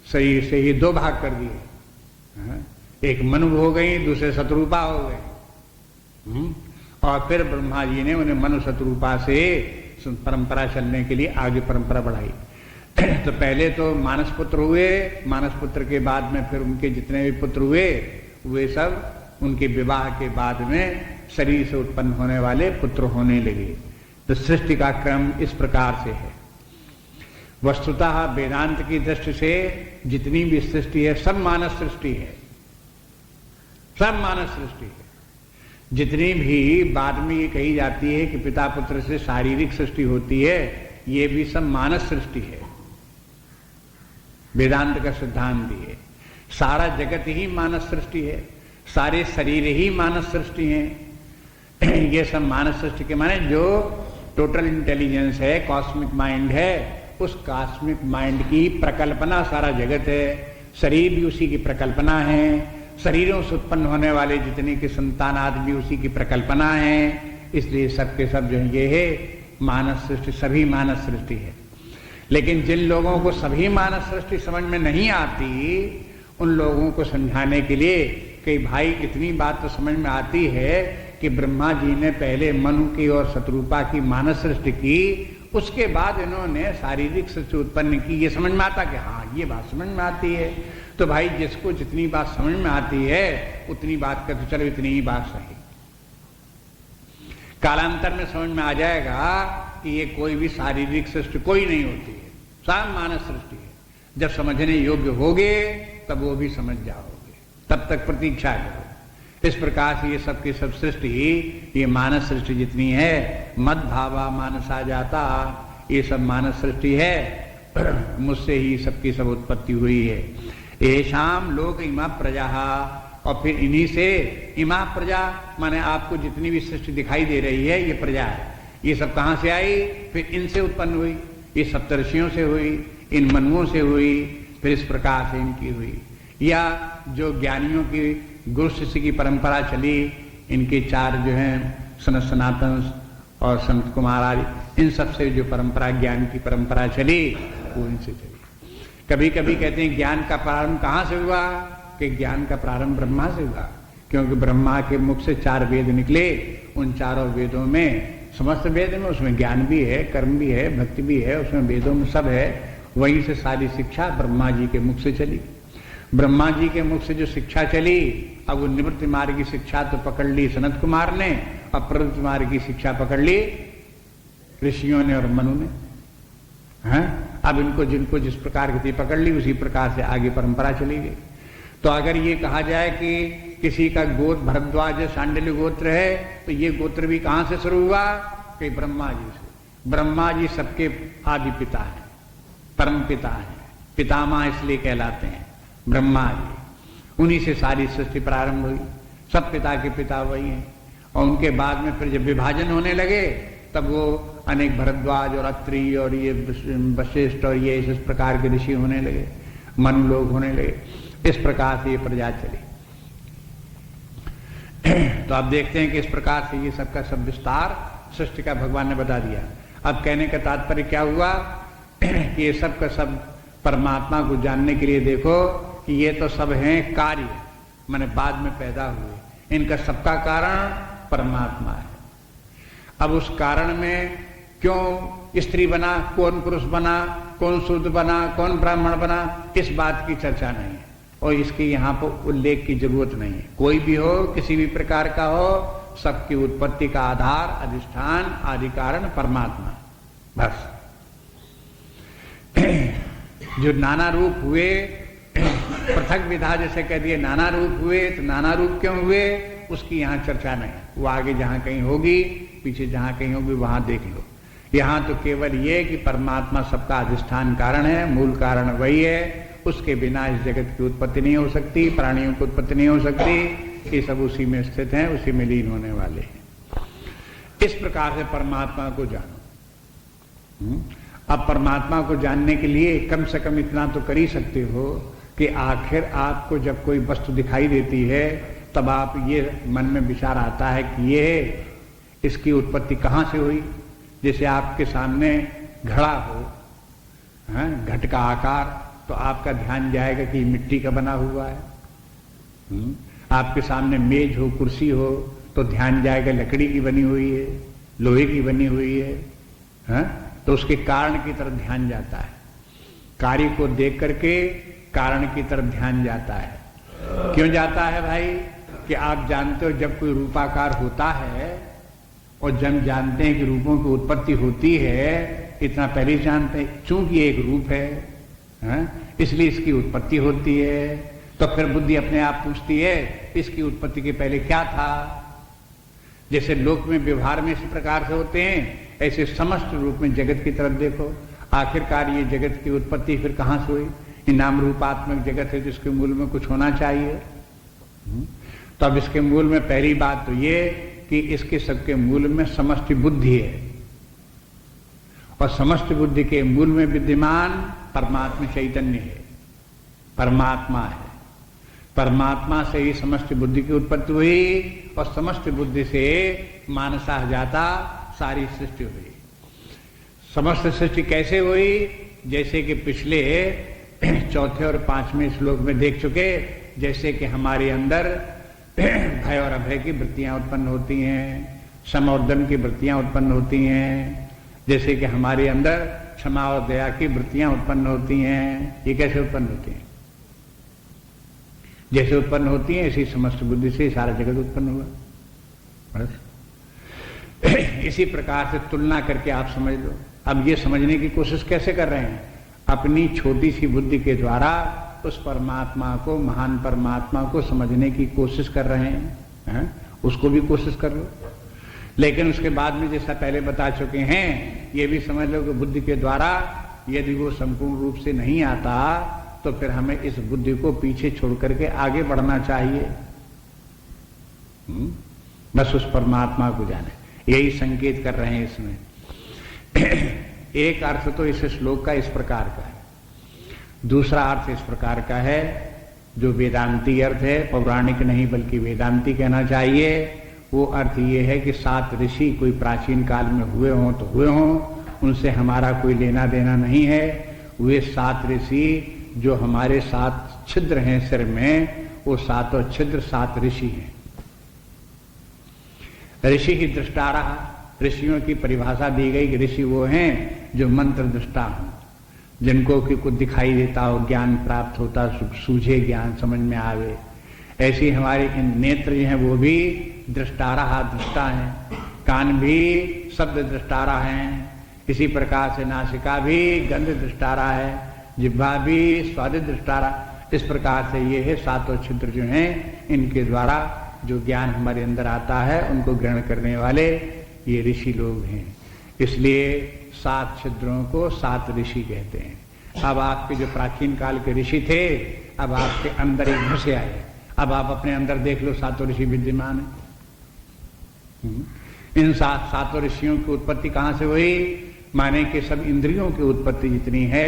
से ही 2 भाग कर दिए। एक मनु हो गई, दूसरे शत्रुपा हो गए और फिर ब्रह्मा जी ने उन्हें मनु शत्रुपा से परंपरा चलने के लिए आगे परंपरा बढ़ाई। तो पहले तो मानस पुत्र हुए, मानस पुत्र के बाद में फिर उनके जितने भी पुत्र हुए वे सब उनके विवाह के बाद में शरीर से उत्पन्न होने वाले पुत्र होने लगे। तो सृष्टि का क्रम इस प्रकार से है। वस्तुतः वेदांत की दृष्टि से जितनी भी सृष्टि है सब मानस सृष्टि है, सब मानस सृष्टि है। जितनी भी बाद में ये कही जाती है कि पिता पुत्र से शारीरिक सृष्टि होती है, ये भी सब मानस सृष्टि है। वेदांत का सिद्धांत है सारा जगत ही मानस सृष्टि है, सारे शरीर ही मानस सृष्टि है। ये सब मानस सृष्टि के माने जो टोटल इंटेलिजेंस है, कॉस्मिक माइंड है, उस कॉस्मिक माइंड की प्रकल्पना सारा जगत है। शरीर भी उसी की प्रकल्पना है, शरीरों से उत्पन्न होने वाले जितने के संतान आदि भी उसी की प्रकल्पना है। इसलिए सबके सब जो ये है मानस सृष्टि, सभी मानस सृष्टि है। लेकिन जिन लोगों को सभी मानस सृष्टि समझ में नहीं आती, उन लोगों को समझाने के लिए कि भाई इतनी बात तो समझ में आती है कि ब्रह्मा जी ने पहले मनु की और शत्रुपा की मानस सृष्टि की, उसके बाद इन्होंने शारीरिक सृष्टि उत्पन्न की। ये समझ में आता कि हाँ ये बात समझ में आती है। तो भाई जिसको जितनी बात समझ में आती है उतनी बात कर तो चलो इतनी ही बात सही। कालांतर में समझ में आ जाएगा कि ये कोई भी शारीरिक सृष्टि कोई नहीं होती है, सब मानस सृष्टि है। जब समझने योग्य होगे तब वो भी समझ जाओगे, तब तक प्रतीक्षा करो। इस प्रकार से ये सब की सब सृष्टि, ये मानस सृष्टि जितनी है, मद भावा मानसा जाता, ये सब मानस सृष्टि है, मुझसे ही सबकी सब उत्पत्ति हुई है। येषाम लोक इमा प्रजा, और फिर इन्हीं से इमा प्रजा माने आपको जितनी भी सृष्टि दिखाई दे रही है ये प्रजा है। ये सब कहां से आई? फिर इनसे उत्पन्न हुई, ये सप्तर्षियों से हुई, इन मनुओं से हुई, फिर इस प्रकार से इनकी हुई। या जो ज्ञानियों की गुरु शिष्य की परंपरा चली, इनके चार जो हैं सनातन और संत कुमार आदि, इन सब से जो परंपरा ज्ञान की परंपरा चली वो इनसे चली। कभी कभी कहते हैं ज्ञान का प्रारंभ कहां से हुआ? कि ज्ञान का प्रारंभ ब्रह्मा से हुआ, क्योंकि ब्रह्मा के मुख से 4 वेद निकले। उन चारों वेदों में, समस्त वेद में, उसमें ज्ञान भी है, कर्म भी है, भक्ति भी है, उसमें वेदों में सब है। वहीं से सारी शिक्षा ब्रह्मा जी के मुख से चली। ब्रह्मा जी के मुख से जो शिक्षा चली, अब वो निवृत्ति मार्ग की शिक्षा तो पकड़ ली सनत कुमार ने, और प्रवृत्ति मार्ग की शिक्षा पकड़ ली ऋषियों ने और मनु ने। हैं? अब इनको जिनको जिस प्रकार की पकड़ ली उसी प्रकार से आगे परंपरा चली गई। तो अगर ये कहा जाए कि किसी का गोत्र भरद्वाज शांडिल्य गोत्र है, तो ये गोत्र भी कहां से शुरू हुआ? कि ब्रह्मा जी से। ब्रह्मा जी सबके आदि पिता है, परम पिता है, पितामह इसलिए कहलाते हैं ब्रह्मा जी। उन्हीं से सारी सृष्टि प्रारंभ हुई, सब पिता के पिता वही हैं। और उनके बाद में फिर जब विभाजन होने लगे तब वो अनेक भरद्वाज और अत्रि और ये वशिष्ठ और ये इस प्रकार के ऋषि होने लगे, मनु लोग होने लगे। इस प्रकार से ये प्रजा चली। तो आप देखते हैं कि इस प्रकार से ये सबका सब विस्तार सृष्टि का भगवान ने बता दिया। अब कहने का तात्पर्य क्या हुआ कि ये सब का सब परमात्मा को जानने के लिए देखो कि ये तो सब हैं कार्य, माने बाद में पैदा हुए, इनका सबका कारण परमात्मा है। अब उस कारण में क्यों स्त्री बना, कौन पुरुष बना, कौन शूद्र बना, कौन ब्राह्मण बना, इस बात की चर्चा नहीं है और इसके यहाँ पर उल्लेख की जरूरत नहीं है। कोई भी हो, किसी भी प्रकार का हो, सबकी उत्पत्ति का आधार, अधिष्ठान, आदि कारण परमात्मा। बस जो नाना रूप हुए, पृथक विधा जैसे कह दिए नाना रूप हुए, तो नाना रूप क्यों हुए उसकी यहाँ चर्चा नहीं। वो आगे जहां कहीं होगी, पीछे जहां कहीं होगी वहां देख लो। यहां तो केवल ये कि परमात्मा सबका अधिष्ठान कारण है, मूल कारण वही है, उसके बिना इस जगत की उत्पत्ति नहीं हो सकती, प्राणियों की उत्पत्ति नहीं हो सकती। ये सब उसी में स्थित हैं, उसी में लीन होने वाले हैं। इस प्रकार से परमात्मा को जानो। अब परमात्मा को जानने के लिए कम से कम इतना तो कर ही सकते हो कि आखिर आपको जब कोई वस्तु दिखाई देती है तब आप ये मन में विचार आता है कि ये इसकी उत्पत्ति कहाँ से हुई। जैसे आपके सामने घड़ा हो, घट का आकार, तो आपका ध्यान जाएगा कि मिट्टी का बना हुआ है। आपके सामने मेज हो, कुर्सी हो, तो ध्यान जाएगा लकड़ी की बनी हुई है, लोहे की बनी हुई है। तो उसके कारण की तरफ ध्यान जाता है। कार्य को देख करके कारण की तरफ ध्यान जाता है। क्यों जाता है भाई? कि आप जानते हो जब कोई रूपाकार होता है और जब जानते हैं कि रूपों की उत्पत्ति होती है, इतना पहले जानते हैं चूंकि एक रूप है, इसलिए इसकी उत्पत्ति होती है। तो फिर बुद्धि अपने आप पूछती है इसकी उत्पत्ति के पहले क्या था। जैसे लोक में व्यवहार में इस प्रकार से होते हैं, ऐसे समस्त रूप में जगत की तरफ देखो। आखिरकार ये जगत की उत्पत्ति फिर कहां से हुई? ये नाम रूपात्मक जगत है जिसके मूल में कुछ होना चाहिए। तो अब इसके मूल में पहली बात तो ये कि इसके सबके मूल में समष्टि बुद्धि है, और समष्टि बुद्धि के मूल में विद्यमान परमात्मा चैतन्य है, परमात्मा है। परमात्मा से ही समष्टि बुद्धि की उत्पत्ति हुई और समष्टि बुद्धि से मानसा जाता सारी सृष्टि हुई। समस्त सृष्टि कैसे हुई? जैसे कि पिछले 4 और 5वें श्लोक में देख चुके, जैसे कि हमारे अंदर भय और अभय की वृत्तियां उत्पन्न होती हैं, सम और दम की वृत्तियां उत्पन्न होती हैं, जैसे कि हमारे अंदर क्षमा और दया की वृत्तियां उत्पन्न होती हैं। ये कैसे उत्पन्न होती हैं? जैसे उत्पन्न होती है ऐसी समस्त बुद्धि से सारा जगत उत्पन्न हुआ। बस इसी प्रकार से तुलना करके आप समझ लो। अब ये समझने की कोशिश कैसे कर रहे हैं? अपनी छोटी सी बुद्धि के द्वारा उस परमात्मा को, महान परमात्मा को समझने की कोशिश कर रहे हैं। उसको भी कोशिश कर लो, लेकिन उसके बाद में जैसा पहले बता चुके हैं, ये भी समझ लो कि बुद्धि के द्वारा यदि वो संपूर्ण रूप से नहीं आता तो फिर हमें इस बुद्धि को पीछे छोड़ करके आगे बढ़ना चाहिए। बस उस परमात्मा को जाने, यही संकेत कर रहे हैं इसमें। एक अर्थ तो इस श्लोक का इस प्रकार का है, दूसरा अर्थ इस प्रकार का है जो वेदांती अर्थ है, पौराणिक नहीं बल्कि वेदांती कहना चाहिए। वो अर्थ ये है कि 7 ऋषि कोई प्राचीन काल में हुए हों तो हुए हों, उनसे हमारा कोई लेना देना नहीं है। वे 7 ऋषि जो हमारे 7 छिद्र हैं सिर में, वो 7 छिद्र 7 ऋषि हैं। ऋषि ही दृष्टारा, ऋषियों की परिभाषा दी गई कि ऋषि वो हैं जो मंत्र दृष्टा हों, जिनको कि कुछ दिखाई देता हो, ज्ञान प्राप्त होता, सूझे ज्ञान समझ में आवे। ऐसी हमारे इन नेत्र जो हैं वो भी दृष्टारा दृष्टा हैं, कान भी शब्द दृष्टारा हैं, इसी प्रकार से नासिका भी गंध दृष्टारा है, जिह्वा भी स्वाद दृष्टारा। इस प्रकार से ये है 7 छिद्र जो हैं, इनके द्वारा जो ज्ञान हमारे अंदर आता है उनको ग्रहण करने वाले ये ऋषि लोग हैं। इसलिए 7 छिद्रों को 7 ऋषि कहते हैं। अब आपके जो प्राचीन काल के ऋषि थे, अब आपके अंदर एक घुसे आए। अब आप अपने अंदर देख लो, 7 ऋषि विद्यमान है। इन 7 ऋषियों की उत्पत्ति कहां से हुई? माने कि सब इंद्रियों की उत्पत्ति जितनी है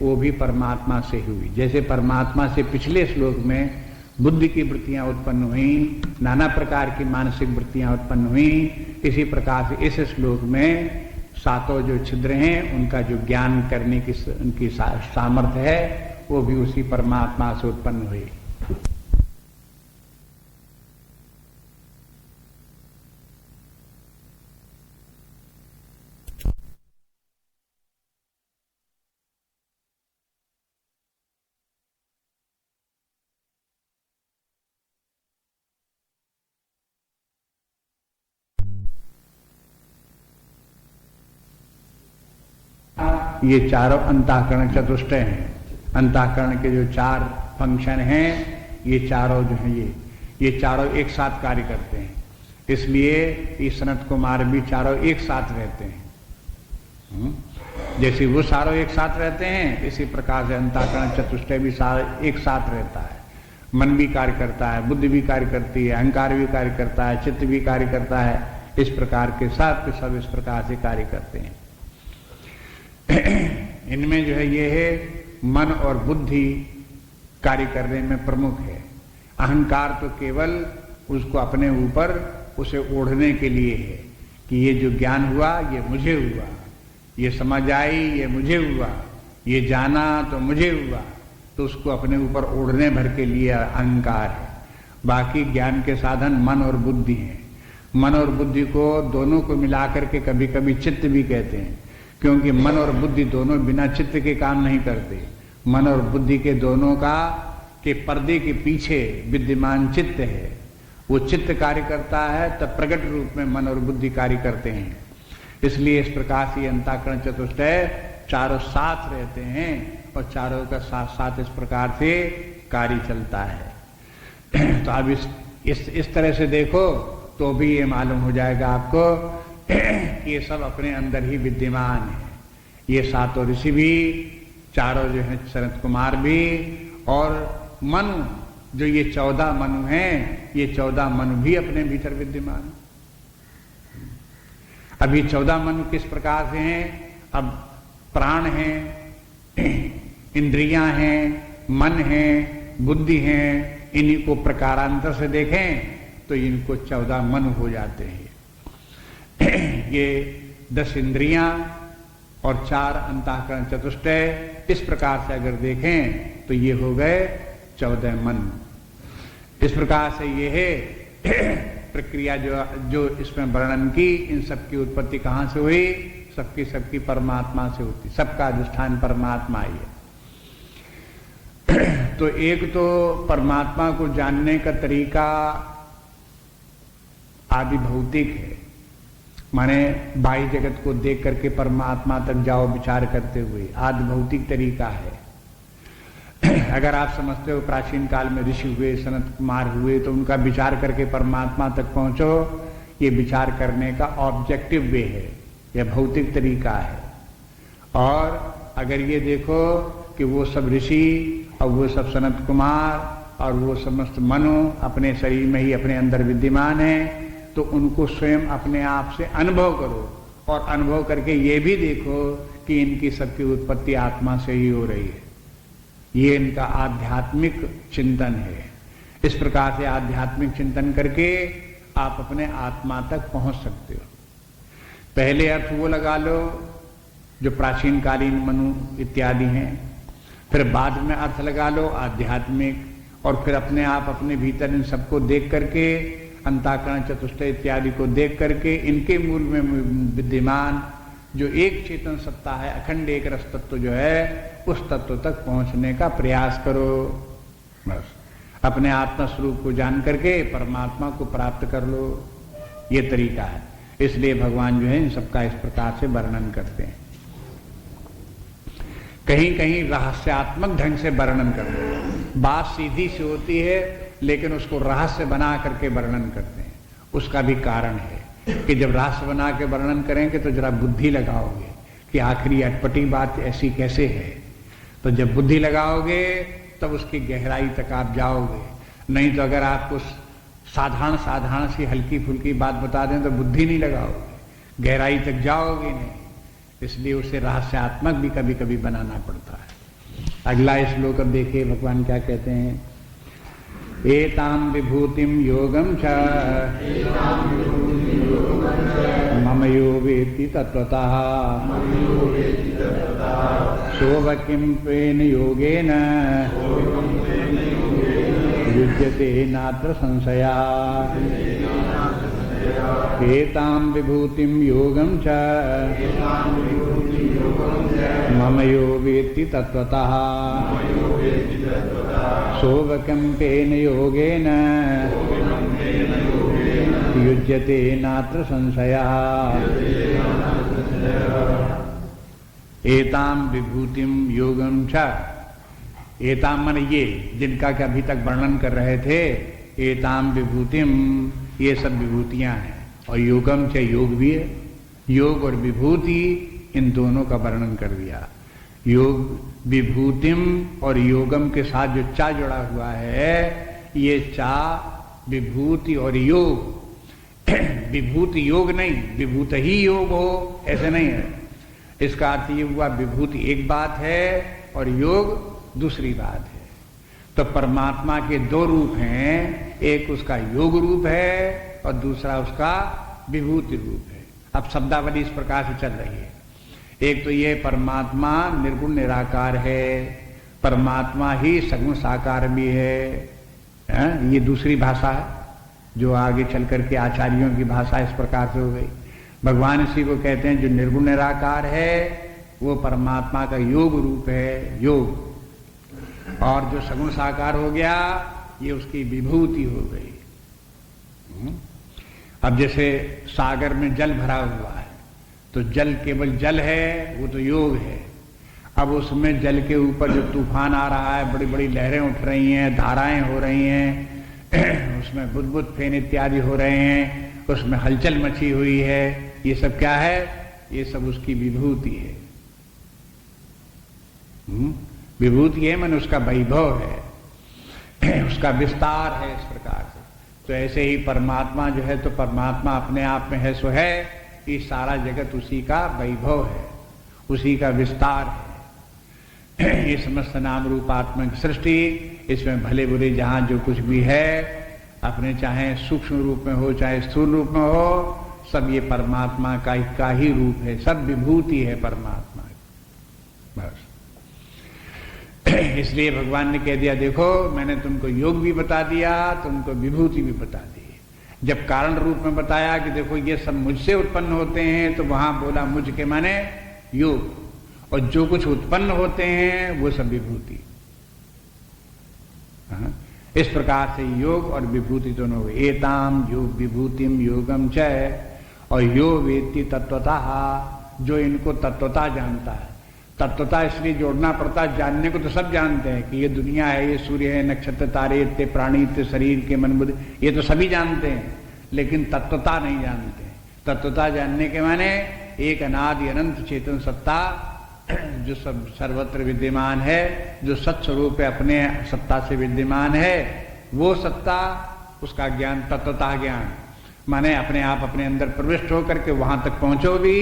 वो भी परमात्मा से हुई। जैसे परमात्मा से पिछले श्लोक में बुद्धि की वृत्तियां उत्पन्न हुई, नाना प्रकार की मानसिक वृत्तियां उत्पन्न हुई, इसी प्रकार से इस श्लोक में 7 जो छिद्र हैं उनका जो ज्ञान करने की उनकी सामर्थ्य है वो भी उसी परमात्मा से उत्पन्न हुई। ये चारों अंतःकरण चतुष्टय हैं। अंतःकरण के जो 4 फंक्शन हैं, ये चारों जो हैं ये चारों एक साथ कार्य करते हैं। इसलिए ये सनत कुमार भी चारों एक साथ रहते हैं। जैसे वो चारों एक साथ रहते हैं, इसी प्रकार से अंतःकरण चतुष्टय भी एक साथ रहता है। मन भी कार्य करता है, बुद्धि भी कार्य करती है, अहंकार भी कार्य करता है, चित्त भी कार्य करता है। इस प्रकार के सब इस प्रकार से कार्य करते हैं। इनमें जो है ये है मन और बुद्धि कार्य करने में प्रमुख है। अहंकार तो केवल उसको अपने ऊपर उसे ओढ़ने के लिए है कि ये जो ज्ञान हुआ ये मुझे हुआ, ये समझ आई ये मुझे हुआ, ये जाना तो मुझे हुआ, तो उसको अपने ऊपर ओढ़ने भर के लिए अहंकार है। बाकी ज्ञान के साधन मन और बुद्धि हैं। मन और बुद्धि को दोनों को मिलाकर के कभी कभी चित्त भी कहते हैं, क्योंकि मन और बुद्धि दोनों बिना चित्त के काम नहीं करते। मन और बुद्धि के दोनों के पर्दे के पीछे विद्यमान चित्त है, वो चित्त कार्य करता है, तब प्रकट रूप में मन और बुद्धि कार्य करते हैं। इसलिए इस प्रकार से अंतःकरण चतुष्टय चारों साथ रहते हैं और चारों का साथ साथ इस प्रकार से कार्य चलता है। तो अब इस तरह से देखो तो भी ये मालूम हो जाएगा आपको ये सब अपने अंदर ही विद्यमान है। ये 7 ऋषि भी, चारों जो है सनत कुमार भी, और मनु जो ये 14 मनु हैं, ये 14 मनु भी अपने भीतर विद्यमान है। अब ये 14 मनु किस प्रकार से हैं? अब प्राण हैं, इंद्रियां हैं, मन है, बुद्धि है, इन्हीं को प्रकारांतर से देखें तो इनको 14 मनु हो जाते हैं। ये 10 इंद्रियां और 4 अंतःकरण चतुष्टय, इस प्रकार से अगर देखें तो ये हो गए 14 मन। इस प्रकार से ये है प्रक्रिया जो इसमें वर्णन की। इन सबकी उत्पत्ति कहां से हुई? सबकी परमात्मा से होती, सबका अधिष्ठान परमात्मा ही है। तो एक तो परमात्मा को जानने का तरीका आदि भौतिक है, माने बाह्य जगत को देख करके परमात्मा तक जाओ विचार करते हुए, आदि भौतिक तरीका है। अगर आप समझते हो प्राचीन काल में ऋषि हुए, सनत कुमार हुए, तो उनका विचार करके परमात्मा तक पहुंचो, ये विचार करने का ऑब्जेक्टिव वे है, यह भौतिक तरीका है। और अगर ये देखो कि वो सब ऋषि और वो सब सनत कुमार और वो समस्त मनु अपने शरीर में ही अपने अंदर विद्यमान है, तो उनको स्वयं अपने आप से अनुभव करो और अनुभव करके ये भी देखो कि इनकी सबकी उत्पत्ति आत्मा से ही हो रही है। ये इनका आध्यात्मिक चिंतन है। इस प्रकार से आध्यात्मिक चिंतन करके आप अपने आत्मा तक पहुंच सकते हो। पहले अर्थ वो लगा लो जो प्राचीन कालीन मनु इत्यादि हैं, फिर बाद में अर्थ लगा लो आध्यात्मिक, और फिर अपने आप अपने भीतर इन सबको देख करके, अंताकरण चतुष्टय इत्यादि को देख करके, इनके मूल में विद्यमान जो एक चेतन सत्ता है, अखंड एक रस तत्व जो है, उस तत्व तक पहुंचने का प्रयास करो। बस अपने आत्मा स्वरूप को जान करके परमात्मा को प्राप्त कर लो, ये तरीका है। इसलिए भगवान जो है इन सबका इस प्रकार से वर्णन करते हैं। कहीं कहीं रहस्यात्मक ढंग से वर्णन करते हैं। बात सीधी सी होती है लेकिन उसको रहस्य बना करके वर्णन करते हैं। उसका भी कारण है कि जब रहस्य बना के वर्णन करेंगे तो जरा बुद्धि लगाओगे कि आखिर ये अटपटी बात ऐसी कैसे है, तो जब बुद्धि लगाओगे तब उसकी गहराई तक आप जाओगे। नहीं तो अगर आपको साधारण सी हल्की फुल्की बात बता दें तो बुद्धि नहीं लगाओगे, गहराई तक जाओगे नहीं। इसलिए उसे रहस्यात्मक भी कभी कभी बनाना पड़ता है। अगला श्लोक अब देखिए भगवान क्या कहते हैं। एताम विभूतिम योगम च मम यो वेत्ति तत्वतः सोवकिं त्वेन योगेन युज्यते नात्र संशया। एताम विभूतिम योगम च मम यो वेत्ति तत्वतः सोवकं तेन योगेन युज्यते नात्र संशयः। एताम विभूतिम योगम च, एताम मन ये जिनका कि अभी तक वर्णन कर रहे थे, एताम विभूतिम ये सब विभूतियां हैं, और योगम च योग भी है। योग और विभूति इन दोनों का वर्णन कर दिया। योग विभूतिम और योगम के साथ जो चा जुड़ा हुआ है, ये चा विभूति और योग, विभूति योग नहीं, विभूत ही योग हो ऐसे नहीं है। इसका अर्थ ये हुआ विभूति एक बात है और योग दूसरी बात है। तो परमात्मा के दो रूप हैं, एक उसका योग रूप है और दूसरा उसका विभूति रूप है। अब शब्दावली इस प्रकार से चल रही है। एक तो ये परमात्मा निर्गुण निराकार है, परमात्मा ही सगुण साकार भी है, ये दूसरी भाषा है जो आगे चल करके आचार्यों की भाषा इस प्रकार से हो गई। भगवान इसी को कहते हैं जो निर्गुण निराकार है वो परमात्मा का योग रूप है, योग, और जो सगुण साकार हो गया ये उसकी विभूति हो गई। अब जैसे सागर में जल भरा हुआ है तो जल केवल जल है, वो तो योग है। अब उसमें जल के ऊपर जो तूफान आ रहा है, बड़ी बड़ी लहरें उठ रही हैं, धाराएं हो रही हैं, उसमें बुदबुद फेन इत्यादि हो रहे हैं, उसमें हलचल मची हुई है, ये सब क्या है? ये सब उसकी विभूति है। विभूति है मन उसका वैभव है, उसका विस्तार है इस प्रकार से। तो ऐसे ही परमात्मा जो है, तो परमात्मा अपने आप में है सो है, ये सारा जगत उसी का वैभव है, उसी का विस्तार है। ये समस्त नाम रूपात्मक सृष्टि, इसमें भले बुरे जहां जो कुछ भी है, अपने चाहे सूक्ष्म रूप में हो चाहे स्थूल रूप में हो, सब ये परमात्मा का ही रूप है, सब विभूति है परमात्मा। बस इसलिए भगवान ने कह दिया, देखो मैंने तुमको योग भी बता दिया, तुमको विभूति भी बता दी। जब कारण रूप में बताया कि देखो ये सब मुझसे उत्पन्न होते हैं, तो वहां बोला मुझ के माने योग, और जो कुछ उत्पन्न होते हैं वो सब विभूति। हाँ? इस प्रकार से योग और विभूति दोनों हुए। एताम योग विभूतिम योगम च, और यो वेत्ति तत्वतः, जो इनको तत्वता जानता है। तत्वता इसलिए जोड़ना पड़ता है, जानने को तो सब जानते हैं कि ये दुनिया है, ये सूर्य है, नक्षत्र तारे, इतने प्राणी, इतने शरीर के मन बुद्धि, ये तो सभी जानते हैं, लेकिन तत्वता नहीं जानते। तत्वता जानने के माने एक अनादि अनंत चेतन सत्ता जो सब सर्वत्र विद्यमान है, जो सत्स्वरूप है, अपने सत्ता से विद्यमान है, वो सत्ता, उसका ज्ञान तत्वता ज्ञान माने अपने आप अपने अंदर प्रविष्ट होकर के वहां तक पहुंचो भी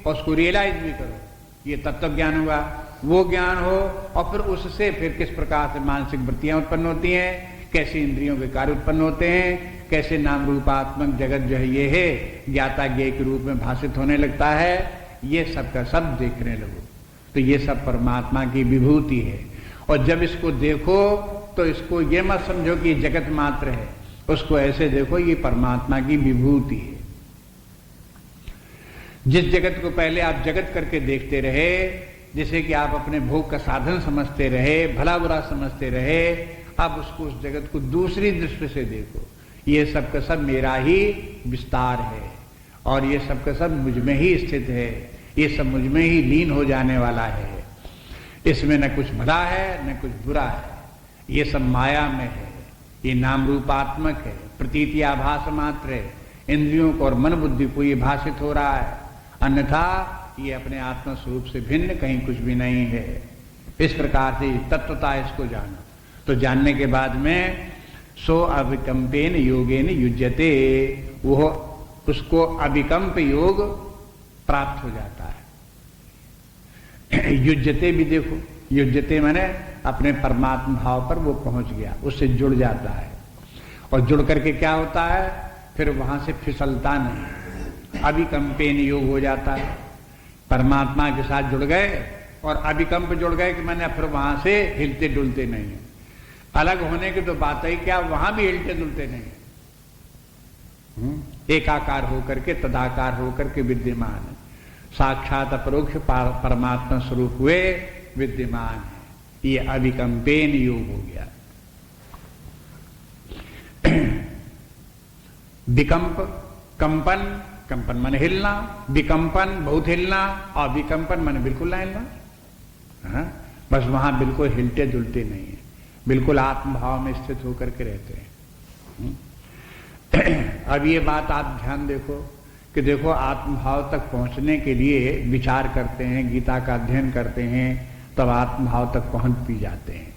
और उसको रियलाइज भी करो, ये तत्व ज्ञान हुआ। वो ज्ञान हो और फिर उससे फिर किस प्रकार से मानसिक वृत्तियां उत्पन्न होती हैं, कैसे इंद्रियों के कार्य उत्पन्न होते हैं, कैसे नाम रूपात्मक जगत जो है ये है ज्ञाता ज्ञेय के रूप में भाषित होने लगता है, ये सब का सब देखने लगो तो ये सब परमात्मा की विभूति है। और जब इसको देखो तो इसको ये मत समझो कि ये जगत मात्र है, उसको ऐसे देखो ये परमात्मा की विभूति है। जिस जगत को पहले आप जगत करके देखते रहे, जैसे कि आप अपने भोग का साधन समझते रहे, भला बुरा समझते रहे, अब उसको उस जगत को दूसरी दृष्टि से देखो, ये सब का सब मेरा ही विस्तार है और ये सब का सब मुझ में ही स्थित है, ये सब मुझ में ही लीन हो जाने वाला है। इसमें न कुछ भला है न कुछ बुरा है, ये सब माया में है, ये नाम रूपात्मक है, प्रतीति आभास मात्र है, इंद्रियों को और मन बुद्धि को ये भाषित हो रहा है, अन्यथा ये अपने आत्म स्वरूप से भिन्न कहीं कुछ भी नहीं है। इस प्रकार से तत्वता इसको जानो। तो जानने के बाद में सो अविकंपेन योगेन युज्यते, वो उसको अविकंप योग प्राप्त हो जाता है। युज्यते भी देखो, युज्यते माने अपने परमात्मा भाव पर वो पहुंच गया, उससे जुड़ जाता है और जुड़ करके क्या होता है, फिर वहां से फिसलता नहीं, अभिकंपेन योग हो जाता है। परमात्मा के साथ जुड़ गए और अभिकंप जुड़ गए कि मैंने फिर वहां से हिलते डुलते नहीं है। अलग होने की तो बात ही क्या, वहां भी हिलते डुलते नहीं है, एकाकार होकर के तदाकार होकर के विद्यमान है, साक्षात अपरोक्ष परमात्मा स्वरूप हुए विद्यमान है। ये अभिकंपेन योग हो गया। विकंप कंपन, कंपन मन हिलना, विकंपन बहुत हिलना, और विकंपन मन बिल्कुल ना हिलना। हाँ? बस वहां बिल्कुल हिलते डुलते नहीं है, बिल्कुल आत्मभाव में स्थित होकर के रहते हैं। अब ये बात आप ध्यान देखो कि देखो आत्मभाव तक पहुंचने के लिए विचार करते हैं, गीता का अध्ययन करते हैं, तब आत्मभाव तक पहुंच भी जाते हैं,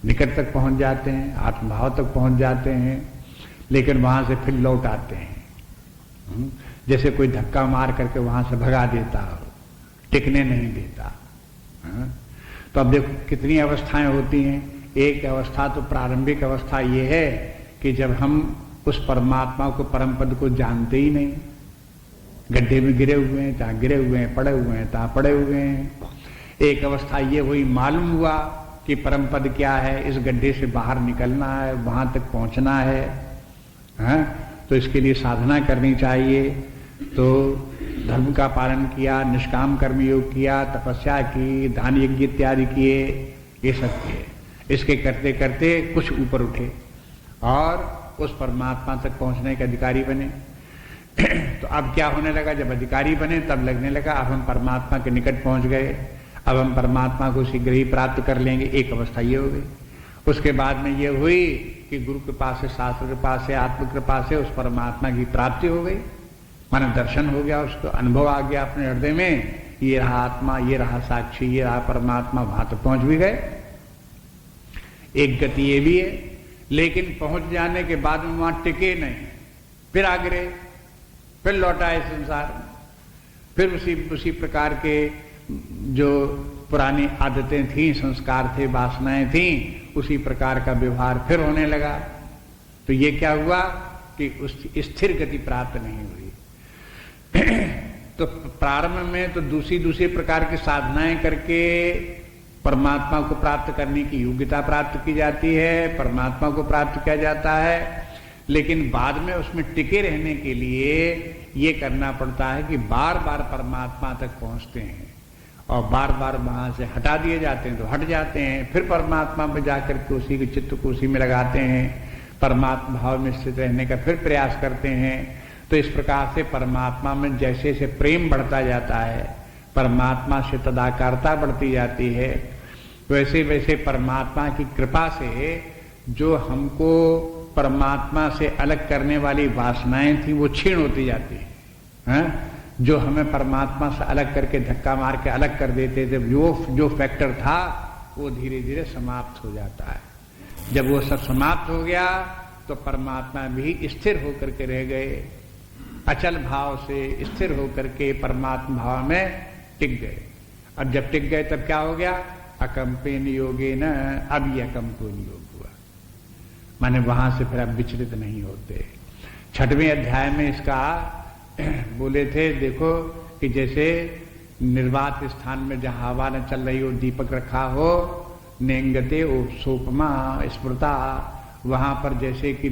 निकट तक पहुंच जाते हैं, आत्मभाव तक पहुंच जाते हैं, लेकिन वहां से फिर लौट आते हैं। जैसे कोई धक्का मार करके वहां से भगा देता हो, टिकने नहीं देता। तो अब देखो कितनी अवस्थाएं होती हैं। एक अवस्था तो प्रारंभिक अवस्था ये है कि जब हम उस परमात्मा को, परम पद को जानते ही नहीं, गड्ढे में गिरे हुए हैं, जहां गिरे हुए हैं, पड़े हुए हैं, तहां पड़े हुए हैं। एक अवस्था ये हुई, मालूम हुआ कि परम पद क्या है, इस गड्ढे से बाहर निकलना है, वहां तक पहुंचना है, तो इसके लिए साधना करनी चाहिए। तो धर्म का पालन किया, निष्काम कर्म योग किया, तपस्या की, दान यज्ञ इत्यादि किए, ये सब किए। इसके करते करते कुछ ऊपर उठे और उस परमात्मा तक पहुंचने के अधिकारी बने। तो अब क्या होने लगा, जब अधिकारी बने तब लगने लगा अब हम परमात्मा के निकट पहुंच गए, अब हम परमात्मा को शीघ्र ही प्राप्त कर लेंगे। एक अवस्था ये हो गई। उसके बाद में ये हुई कि गुरु कृपा से, शास्त्र कृपा से, आत्म कृपा से उस परमात्मा की प्राप्ति हो गई, माने दर्शन हो गया, उसको अनुभव आ गया अपने हृदय में, ये रहा आत्मा, ये रहा साक्षी, ये रहा परमात्मा, वहां तक पहुंच भी गए। एक गति ये भी है, लेकिन पहुंच जाने के बाद में वहां टिके नहीं, फिर आगे फिर लौटाए संसार में, फिर उसी प्रकार के जो पुरानी आदतें थी, संस्कार थे, वासनाएं थी, उसी प्रकार का व्यवहार फिर होने लगा। तो ये क्या हुआ कि उस स्थिर गति प्राप्त नहीं हुई। तो प्रारंभ में तो दूसरी प्रकार की साधनाएं करके परमात्मा को प्राप्त करने की योग्यता प्राप्त की जाती है, परमात्मा को प्राप्त किया जाता है, लेकिन बाद में उसमें टिके रहने के लिए ये करना पड़ता है कि बार बार परमात्मा तक पहुंचते हैं और बार बार वहां से हटा दिए जाते हैं तो हट जाते हैं, फिर परमात्मा में जाकर के उसी के चित्त को उसी में लगाते हैं, परमात्मा भाव में स्थित रहने का फिर प्रयास करते हैं। तो इस प्रकार से परमात्मा में जैसे जैसे प्रेम बढ़ता जाता है, परमात्मा से तदाकारता बढ़ती जाती है, वैसे वैसे परमात्मा की कृपा से जो हमको परमात्मा से अलग करने वाली वासनाएं थी वो क्षीण होती जाती है। जो हमें परमात्मा से अलग करके धक्का मार के अलग कर देते थे, जो फैक्टर था वो धीरे धीरे समाप्त हो जाता है। जब वो सब समाप्त हो गया तो परमात्मा भी स्थिर होकर के रह गए, अचल भाव से स्थिर होकर के परमात्मा भाव में टिक गए। अब जब टिक गए तब क्या हो गया? अकंपेन योगे न अब ये अकंपेन योग हुआ, माने वहां से फिर अब विचलित नहीं होते। 6वें अध्याय में इसका बोले थे, देखो कि जैसे निर्वात स्थान में जहां हवा न चल रही हो, दीपक रखा हो, नेंगते ओ सोपमा स्मृता, वहां पर जैसे कि